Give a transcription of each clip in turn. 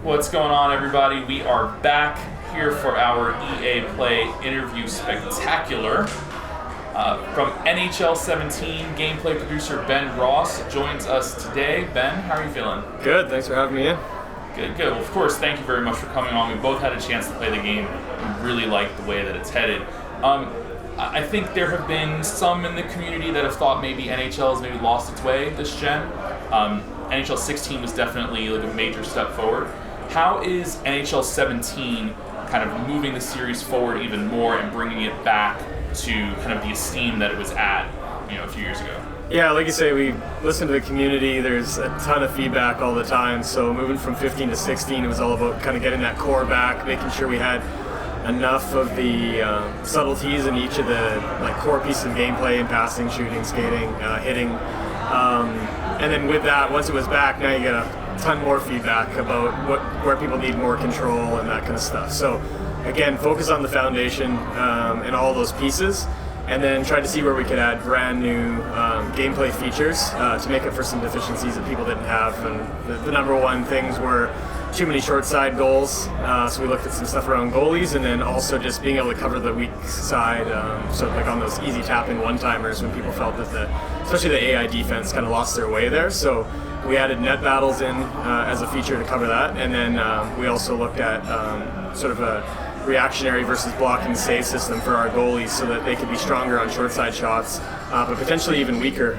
What's going on, everybody? We are back here for our EA Play interview spectacular. From NHL 17, gameplay producer Ben Ross joins us today. Ben, how are you feeling? Good, thanks for having me in. Good. Well, of course, thank you very much for coming on. We both had a chance to play the game. We really like the way that it's headed. I think there have been some in the community that have thought maybe NHL has maybe lost its way this gen. NHL 16 was definitely like a major step forward. How is NHL 17 kind of moving the series forward even more and bringing it back to kind of the esteem that it was at, a few years ago? Yeah, like you say, we listen to the community. There's a ton of feedback all the time. So moving from 15 to 16, it was all about kind of getting that core back, making sure we had enough of the subtleties in each of the core pieces of gameplay, and passing, shooting, skating, hitting. And then with that, once it was back, now you get a ton more feedback about where people need more control and that kind of stuff. So again, focus on the foundation and all those pieces, and then try to see where we could add brand new gameplay features to make up for some deficiencies that people didn't have. And the number one things were too many short side goals, so we looked at some stuff around goalies, and then also just being able to cover the weak side, sort of like on those easy tapping one-timers when people felt that especially the AI defense kind of lost their way there. So we added net battles in as a feature to cover that, and then we also looked at sort of a reactionary versus blocking save system for our goalies so that they could be stronger on short side shots, but potentially even weaker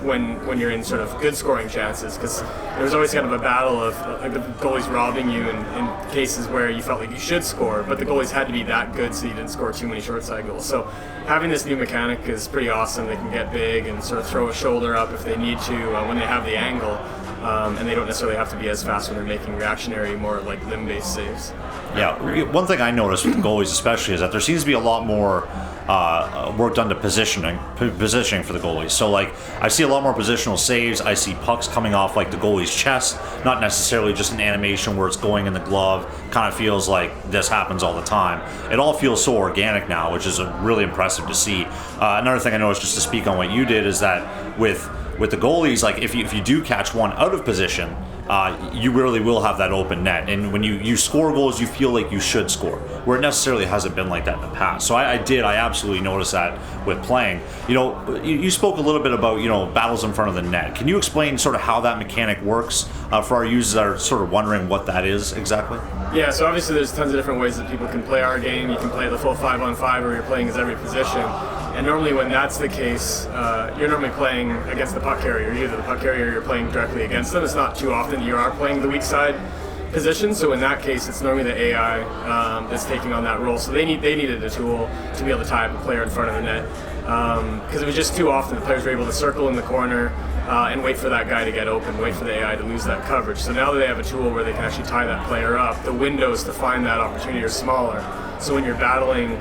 when you're in sort of good scoring chances, because there was always kind of a battle of the goalies robbing you in cases where you felt like you should score, but the goalies had to be that good so you didn't score too many short side goals. So having this new mechanic is pretty awesome. They can get big and sort of throw a shoulder up if they need to when they have the angle. And they don't necessarily have to be as fast when they're making reactionary, more like limb-based saves. Yeah, one thing I noticed with the goalies especially is that there seems to be a lot more work done to positioning for the goalies. So I see a lot more positional saves. I see pucks coming off the goalie's chest, not necessarily just an animation where it's going in the glove. Kind of feels like this happens all the time. It all feels so organic now, which is really impressive to see. Another thing I noticed, just to speak on what you did, is that with the goalies, if you do catch one out of position, you really will have that open net. And when you score goals, you feel like you should score, where it necessarily hasn't been like that in the past. So I absolutely notice that with playing. You spoke a little bit about, battles in front of the net. Can you explain sort of how that mechanic works for our users that are sort of wondering what that is exactly? Yeah, so obviously there's tons of different ways that people can play our game. You can play the full 5-on-5 where you're playing as every position. And normally when that's the case, you're normally playing against the puck carrier. You're either the puck carrier or you're playing directly against them. It's not too often you are playing the weak side position. So in that case, it's normally the AI that's taking on that role. So they needed a tool to be able to tie up a player in front of the net. Because it was just too often the players were able to circle in the corner and wait for that guy to get open, wait for the AI to lose that coverage. So now that they have a tool where they can actually tie that player up, the windows to find that opportunity are smaller. So when you're battling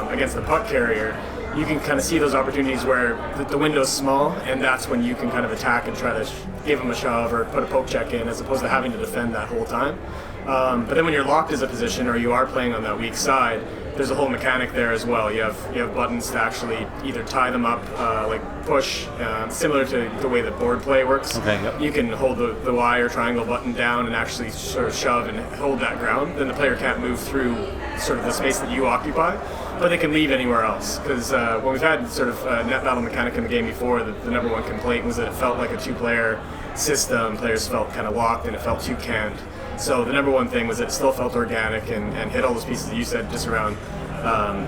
against the puck carrier, you can kind of see those opportunities where the window's small, and that's when you can kind of attack and try to give them a shove or put a poke check in, as opposed to having to defend that whole time. But then when you're locked as a position or you are playing on that weak side, there's a whole mechanic there as well. You have buttons to actually either tie them up, like push, similar to the way the board play works. Okay, yep. You can hold the Y or triangle button down and actually sort of shove and hold that ground. Then the player can't move through sort of the space that you occupy, but they can leave anywhere else. Because when we've had sort of net battle mechanic in the game before, the number one complaint was that it felt like a two-player system. Players felt kind of locked and it felt too canned. So the number one thing was that it still felt organic and hit all those pieces that you said just around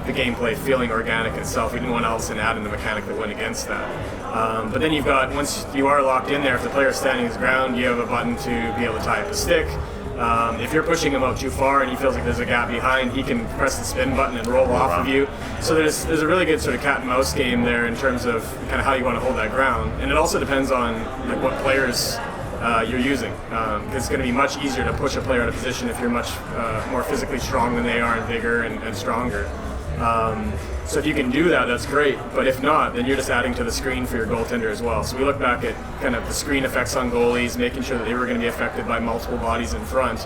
the gameplay feeling organic itself. We didn't want else and add in the mechanic that went against that. But then you've got, once you are locked in there, if the player is standing his ground, you have a button to be able to tie up a stick. If you're pushing him out too far and he feels like there's a gap behind, he can press the spin button and roll off of you. So there's a really good sort of cat and mouse game there in terms of kind of how you want to hold that ground. And it also depends on what players you're using. It's going to be much easier to push a player out of position if you're much more physically strong than they are in vigor and stronger. So if you can do that, that's great. But if not, then you're just adding to the screen for your goaltender as well. So we look back at kind of the screen effects on goalies, making sure that they were going to be affected by multiple bodies in front.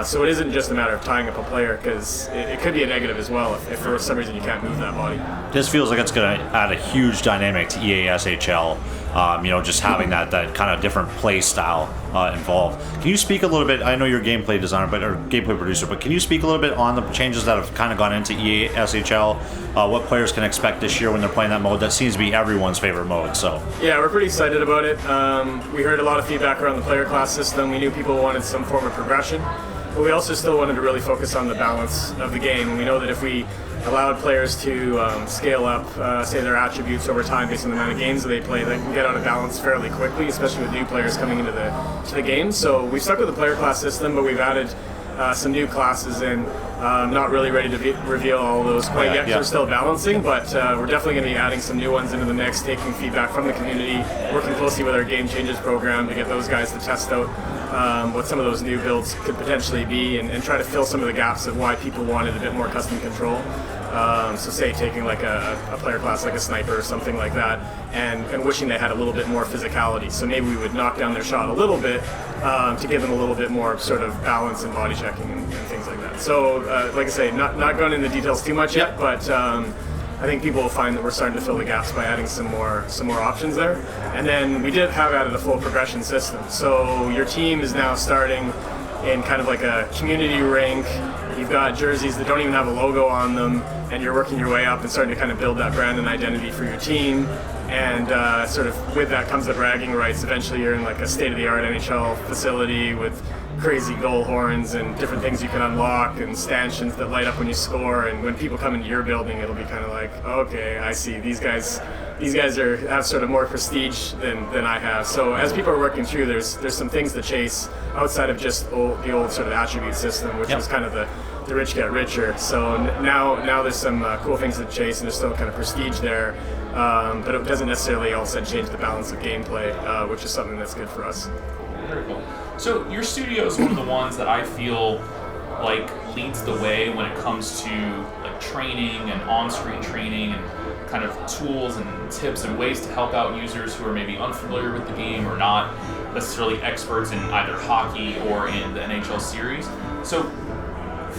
So it isn't just a matter of tying up a player, because it could be a negative as well if for some reason you can't move that body. This feels like it's going to add a huge dynamic to EASHL. Just having that kind of different play style involved. Can you speak a little bit? I know you're a gameplay designer, or gameplay producer, but can you speak a little bit on the changes that have kind of gone into EASHL? What players can expect this year when they're playing that mode? That seems to be everyone's favorite mode. So yeah, we're pretty excited about it. We heard a lot of feedback around the player class system. We knew people wanted some form of progression, but we also still wanted to really focus on the balance of the game. And we know that if we allowed players to scale up, say, their attributes over time based on the amount of games that they play, they can get out of balance fairly quickly, especially with new players coming into the game. So we stuck with the player class system, but we've added some new classes in. Not really ready to reveal all of those quite yet because we're still balancing, but we're definitely going to be adding some new ones into the mix, taking feedback from the community, working closely with our Game Changes program to get those guys to test out what some of those new builds could potentially be and try to fill some of the gaps of why people wanted a bit more custom control. So say taking like a player class like a sniper or something like that and wishing they had a little bit more physicality. So maybe we would knock down their shot a little bit to give them a little bit more sort of balance and body checking and things like that. So like I say, not going into the details too much yet, but I think people will find that we're starting to fill the gaps by adding some more options there. And then we did have added a full progression system. So your team is now starting in kind of like a community rank. You've got jerseys that don't even have a logo on them, and you're working your way up and starting to kind of build that brand and identity for your team. And sort of with that comes the bragging rights. Eventually you're in like a state-of-the-art NHL facility with crazy goal horns and different things you can unlock and stanchions that light up when you score. And when people come into your building, it'll be kind of like, okay, I see, these guys have sort of more prestige than I have. So as people are working through, there's some things to chase outside of just the old sort of attribute system, which was kind of the rich get richer. So now there's some cool things to chase, and there's still kind of prestige there. But it doesn't necessarily all of a sudden change the balance of gameplay, which is something that's good for us. Very cool. So your studio is one of the ones that I feel like leads the way when it comes to like training and on-screen training and kind of tools and tips and ways to help out users who are maybe unfamiliar with the game or not necessarily experts in either hockey or in the NHL series. So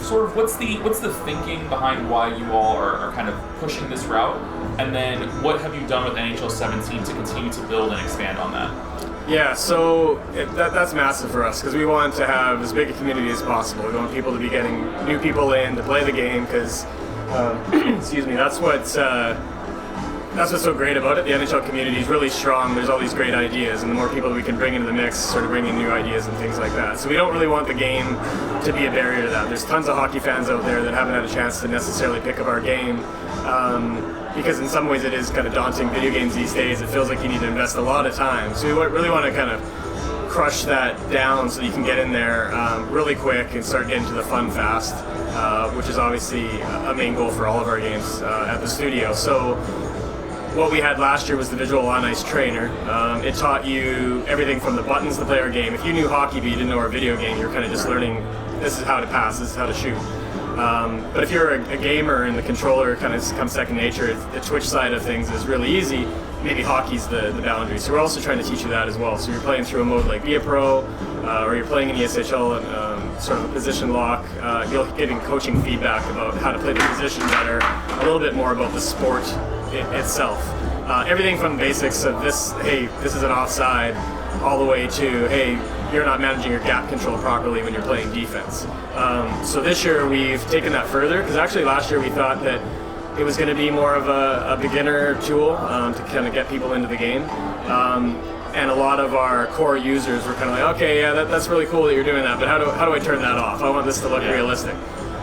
sort of what's the thinking behind why you all are kind of pushing this route? And then what have you done with NHL 17 to continue to build and expand on that? Yeah, so that's massive for us because we want to have as big a community as possible. We want people to be getting new people in to play the game because, excuse me, that's what's so great about it. The NHL community is really strong. There's all these great ideas, and the more people we can bring into the mix, sort of bringing new ideas and things like that. So we don't really want the game to be a barrier to that. There's tons of hockey fans out there that haven't had a chance to necessarily pick up our game. Because in some ways it is kind of daunting. Video games these days, it feels like you need to invest a lot of time. So we really want to kind of crush that down so that you can get in there really quick and start getting to the fun fast, which is obviously a main goal for all of our games at the studio. So what we had last year was the Visual On Ice Trainer. It taught you everything from the buttons to play our game. If you knew hockey but you didn't know our video game, you're kind of just learning this is how to pass, this is how to shoot. But if you're a gamer and the controller kind of comes second nature, the Twitch side of things is really easy. Maybe hockey's the boundary. So we're also trying to teach you that as well. So you're playing through a mode like Be a Pro, or you're playing in ESHL and sort of a position lock. You'll be getting coaching feedback about how to play the position better, a little bit more about the sport itself. Everything from basics of this, hey, this is an offside, all the way to, hey, you're not managing your gap control properly when you're playing defense. So this year we've taken that further, because actually last year we thought that it was going to be more of a beginner tool to kind of get people into the game. And a lot of our core users were kind of like, okay, yeah, that's really cool that you're doing that, but how do I turn that off? I want this to look realistic.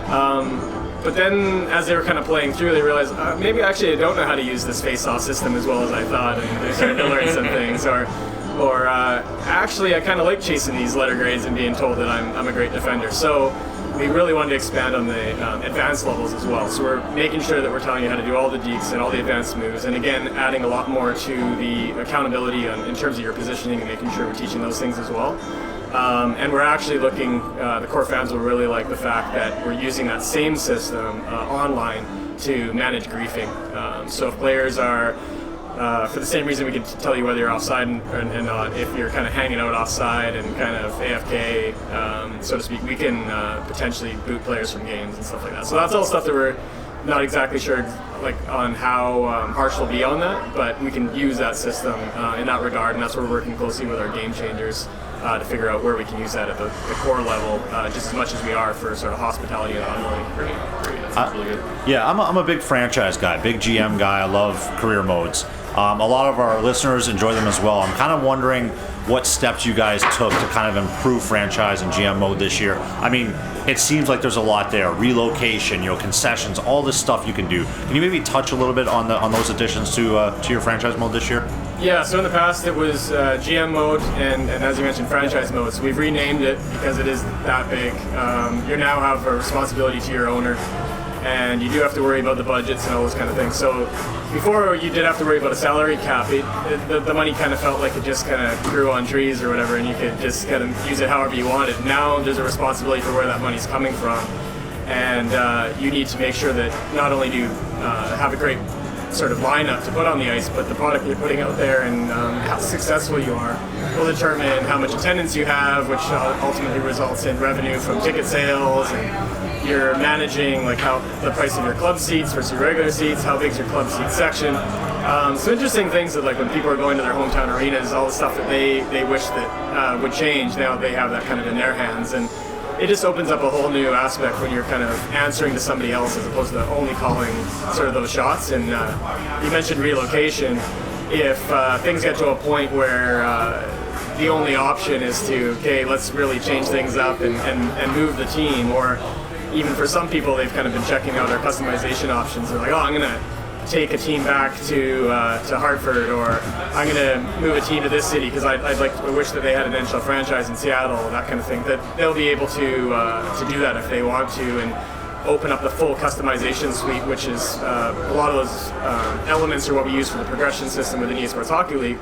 But then as they were kind of playing through, they realized, maybe actually I don't know how to use this face-off system as well as I thought, and they started to learn some things. Or actually I kind of like chasing these letter grades and being told that I'm a great defender. So we really wanted to expand on the advanced levels as well. So we're making sure that we're telling you how to do all the dekes and all the advanced moves, and again, adding a lot more to the accountability in terms of your positioning and making sure we're teaching those things as well. And we're actually looking, the core fans will really like the fact that we're using that same system online to manage griefing. So if players are, for the same reason we can tell you whether you're offside and not, if you're kind of hanging out offside and kind of AFK, so to speak, we can potentially boot players from games and stuff like that. So that's all stuff that we're Not exactly sure like on how harsh we'll be on that, but we can use that system in that regard, and that's where we're working closely with our game changers to figure out where we can use that at the core level just as much as we are for sort of hospitality and onboarding. Great. That sounds really good. Yeah, I'm a big franchise guy, big GM guy. I love career modes. A lot of our listeners enjoy them as well. I'm kind of wondering what steps you guys took to kind of improve franchise and GM mode this year. I mean, it seems like there's a lot there: relocation, concessions, all this stuff you can do. Can you maybe touch a little bit on those additions to your franchise mode this year? Yeah, so in the past it was GM mode and as you mentioned, franchise mode. So we've renamed it because it is that big. You now have a responsibility to your owner, and you do have to worry about the budgets and all those kind of things. So before you did have to worry about a salary cap, the money kind of felt like it just kind of grew on trees or whatever, and you could just kind of use it however you wanted. Now there's a responsibility for where that money's coming from, and you need to make sure that not only do you have a great sort of lineup to put on the ice, but the product you're putting out there and how successful you are will determine how much attendance you have, which ultimately results in revenue from ticket sales, and you're managing like how the price of your club seats versus your regular seats, how big's your club seat section. Some interesting things that like when people are going to their hometown arenas, all the stuff that they wish that would change, now they have that kind of in their hands, and it just opens up a whole new aspect when you're kind of answering to somebody else as opposed to only calling sort of those shots. And you mentioned relocation. If things get to a point where the only option is to, okay, let's really change things up and move the team, or even for some people, they've kind of been checking out our customization options. They're like, oh, I'm going to take a team back to Hartford, or I'm going to move a team to this city because I wish that they had an NHL franchise in Seattle, that kind of thing. That they'll be able to do that if they want to, and open up the full customization suite, which is a lot of those elements are what we use for the progression system within EA Sports Hockey League.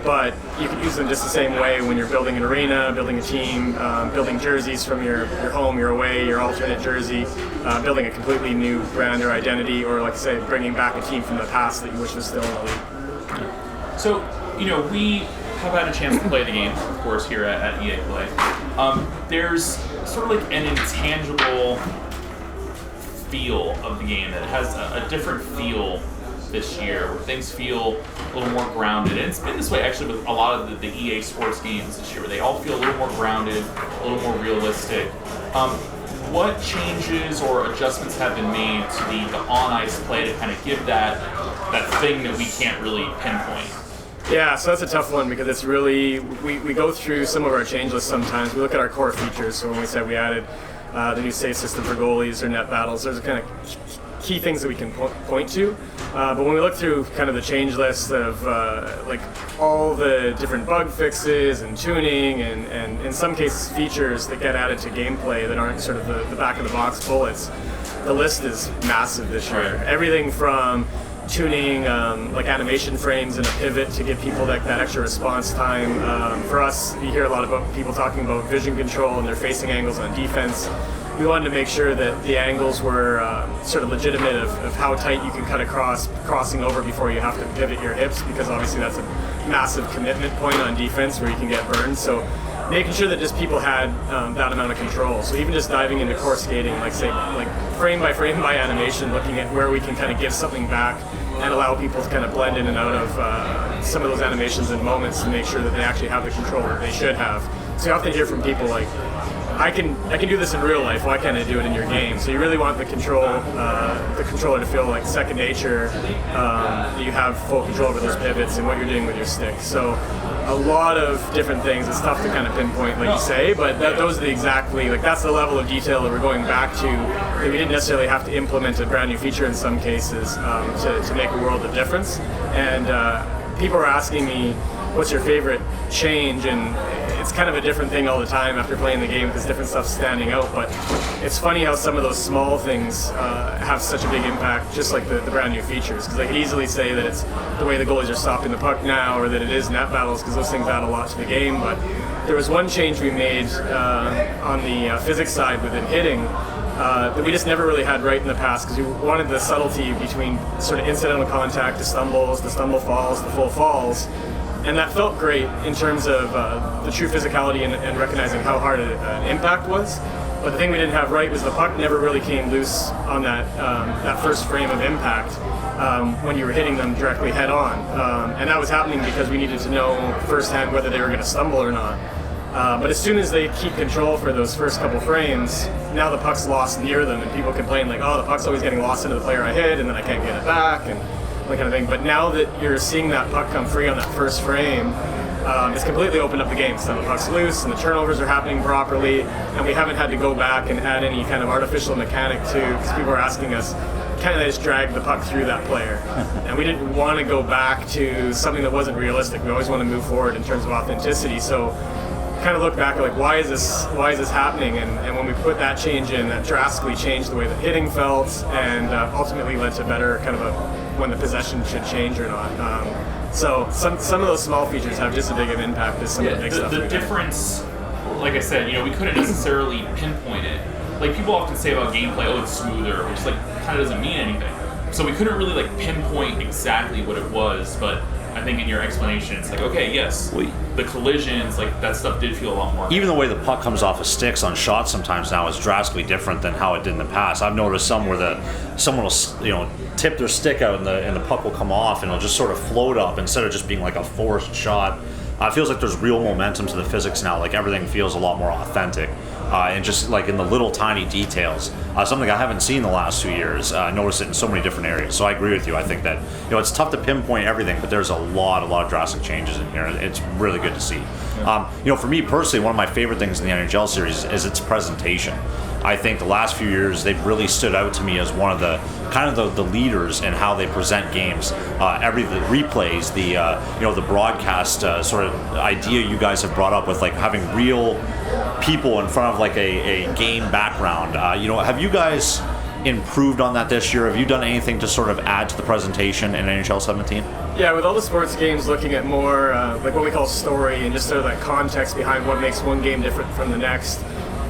But you can use them just the same way when you're building an arena, building a team, building jerseys from your home, your away, your alternate jersey, building a completely new brand or identity, or like I say, bringing back a team from the past that you wish was still in the league. So, we have had a chance to play the game, of course, here at EA Play. There's sort of like an intangible feel of the game that has a different feel this year, where things feel a little more grounded. And it's been this way actually with a lot of the EA Sports games this year, where they all feel a little more grounded, a little more realistic. What changes or adjustments have been made to the on-ice play to kind of give that thing that we can't really pinpoint? Yeah, so that's a tough one because it's really, we go through some of our change lists sometimes. We look at our core features. So when we said we added the new save system for goalies or net battles, there's a kind of key things that we can point to. But when we look through kind of the change list of like all the different bug fixes and tuning and in some cases features that get added to gameplay that aren't sort of the back of the box bullets, the list is massive this year. Right. Everything from tuning like animation frames and a pivot to give people that extra response time. For us, you hear a lot about people talking about vision control and their facing angles on defense. We wanted to make sure that the angles were sort of legitimate of how tight you can cut across, crossing over before you have to pivot your hips, because obviously that's a massive commitment point on defense where you can get burned. So making sure that just people had that amount of control. So even just diving into core skating, like say, like frame by animation, looking at where we can kind of give something back and allow people to kind of blend in and out of some of those animations and moments to make sure that they actually have the control that they should have. So you often hear from people like, I can do this in real life. Why can't I do it in your game? So you really want the controller to feel like second nature. That you have full control over those pivots and what you're doing with your stick. So a lot of different things. It's tough to kind of pinpoint, like you say, but those are that's the level of detail that we're going back to. That we didn't necessarily have to implement a brand new feature in some cases to make a world of difference. And people are asking me, what's your favorite change? And it's kind of a different thing all the time after playing the game because different stuff's standing out. But it's funny how some of those small things have such a big impact, just like the brand new features. Because I could easily say that it's the way the goalies are stopping the puck now, or that it is net battles, because those things add a lot to the game. But there was one change we made on the physics side within hitting that we just never really had right in the past, because we wanted the subtlety between sort of incidental contact, the stumbles, the stumble falls, the full falls. And that felt great in terms of the true physicality and recognizing how hard an impact was. But the thing we didn't have right was the puck never really came loose on that first frame of impact when you were hitting them directly head on. And that was happening because we needed to know firsthand whether they were going to stumble or not. But as soon as they keep control for those first couple frames, now the puck's lost near them, and people complain like, oh, the puck's always getting lost into the player I hit, and then I can't get it back, and that kind of thing. But now that you're seeing that puck come free on that first frame, it's completely opened up the game. So the puck's loose, and the turnovers are happening properly, and we haven't had to go back and add any kind of artificial mechanic to, because people are asking us, can't they just drag the puck through that player? And we didn't want to go back to something that wasn't realistic. We always want to move forward in terms of authenticity. So kind of look back at like, why is this happening? And when we put that change in, that drastically changed the way that hitting felt, and ultimately led to better kind of when the possession should change or not. So some of those small features have just as big of an impact as some of the big stuff. The difference, like I said, we couldn't necessarily pinpoint it. Like people often say about gameplay, oh, it's smoother, which like kind of doesn't mean anything. So we couldn't really like pinpoint exactly what it was, but I think in your explanation, it's like, okay, yes, the collisions, like that stuff did feel a lot more. Even the way the puck comes off of sticks on shots sometimes now is drastically different than how it did in the past. I've noticed some where someone will tip their stick out and the puck will come off and it'll just sort of float up instead of just being like a forced shot. It feels like there's real momentum to the physics now. Like everything feels a lot more authentic. And just like in the little tiny details, something I haven't seen the last 2 years. I noticed it in so many different areas. So I agree with you. I think that it's tough to pinpoint everything, but there's a lot of drastic changes in here. It's really good to see. For me personally, one of my favorite things in the NHL series is its presentation. I think the last few years they've really stood out to me as one of the kind of the leaders in how they present games. The replays, the broadcast sort of idea you guys have brought up with like having real people in front of like a game background. Have you guys improved on that this year? Have you done anything to sort of add to the presentation in NHL 17? Yeah, with all the sports games looking at more like what we call story and just sort of that context behind what makes one game different from the next.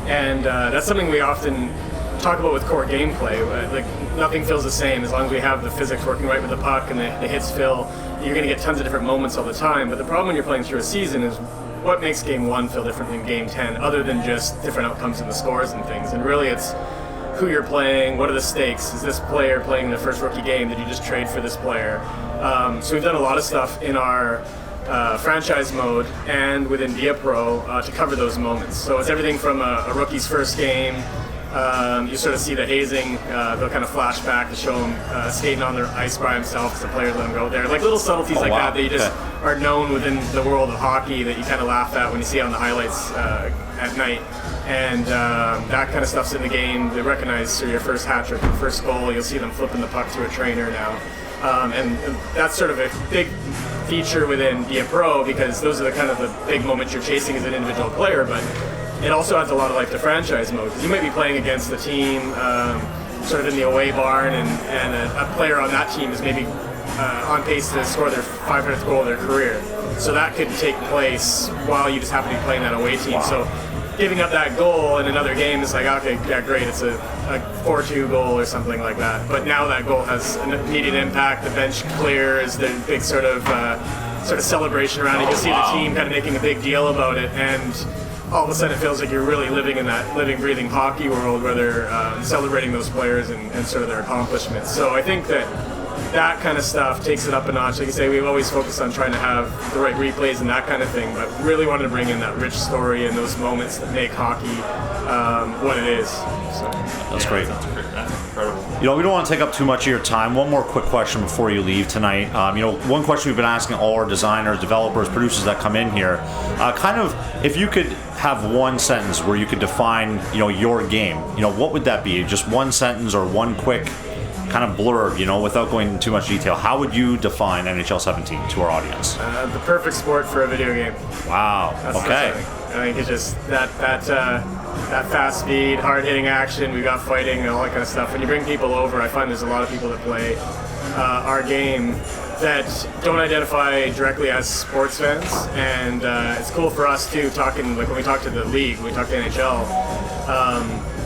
And that's something we often talk about with core gameplay. Like nothing feels the same as long as we have the physics working right with the puck and the hits feel. You're going to get tons of different moments all the time. But the problem when you're playing through a season is what makes game 1 feel different than game 10, other than just different outcomes in the scores and things. And really it's who you're playing, what are the stakes? Is this player playing their first rookie game? Did you just trade for this player? So we've done a lot of stuff in our franchise mode and within Dia Pro to cover those moments. So it's everything from a rookie's first game. You sort of see the hazing, they'll kind of flash back to show him skating on the ice by himself because the players let him go there. Like little subtleties that you just are known within the world of hockey that you kind of laugh at when you see it on the highlights at night. And that kind of stuff's in the game. They recognize your first hat trick, your first goal. You'll see them flipping the puck to a trainer now. And that's sort of a big feature within Dia Pro because those are the big moments you're chasing as an individual player, but it also adds a lot of life to franchise mode because you might be playing against the team sort of in the away barn and a player on that team is maybe on pace to score their 500th goal of their career. So that could take place while you just happen to be playing that away team. Wow. So giving up that goal in another game is like, okay, yeah, great, it's a 4-2 goal or something like that. But now that goal has an immediate impact. The bench clears, the big sort of celebration around it. You'll see the team kind of making a big deal about it, and all of a sudden it feels like you're really living in that living, breathing hockey world where they're celebrating those players and sort of their accomplishments. So I think that kind of stuff takes it up a notch. Like you say, we've always focused on trying to have the right replays and that kind of thing, but really wanted to bring in that rich story and those moments that make hockey what it is. So, that's great. That's incredible. We don't want to take up too much of your time. One more quick question before you leave tonight. One question we've been asking all our designers, developers, producers that come in here, if you could have one sentence where you could define, your game, what would that be? Just one sentence or one quick kind of blurb, without going into too much detail. How would you define NHL 17 to our audience? The perfect sport for a video game. Wow. Okay. I think it's just that fast speed, hard-hitting action. We've got fighting and all that kind of stuff. When you bring people over, I find there's a lot of people that play our game that don't identify directly as sports fans, and it's cool for us too. Talking like when we talk to the league, when we talk to NHL.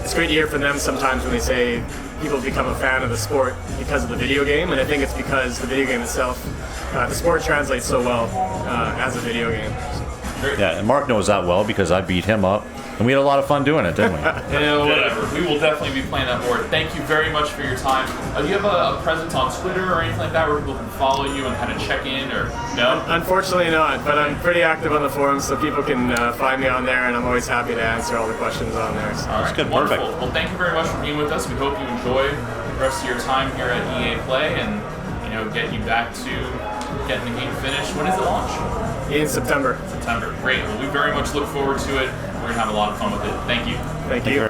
It's great to hear from them sometimes when they say people become a fan of the sport because of the video game, and I think it's because the video game itself the sport translates so well as a video game. Yeah, and Mark knows that well because I beat him up, and we had a lot of fun doing it, didn't we? Yeah, whatever. We will definitely be playing that more. Thank you very much for your time. Do you have a presence on Twitter or anything like that where people can follow you and kind of check in, or no? Unfortunately not, but I'm pretty active on the forums, so people can find me on there, and I'm always happy to answer all the questions on there. So. All right, good, wonderful. perfect. Well, thank you very much for being with us. We hope you enjoy the rest of your time here at EA Play, and get you back to getting the game finished. When does it launch? In September. September. Great. Well, we very much look forward to it. We're gonna have a lot of fun with it. Thank you. Thank you.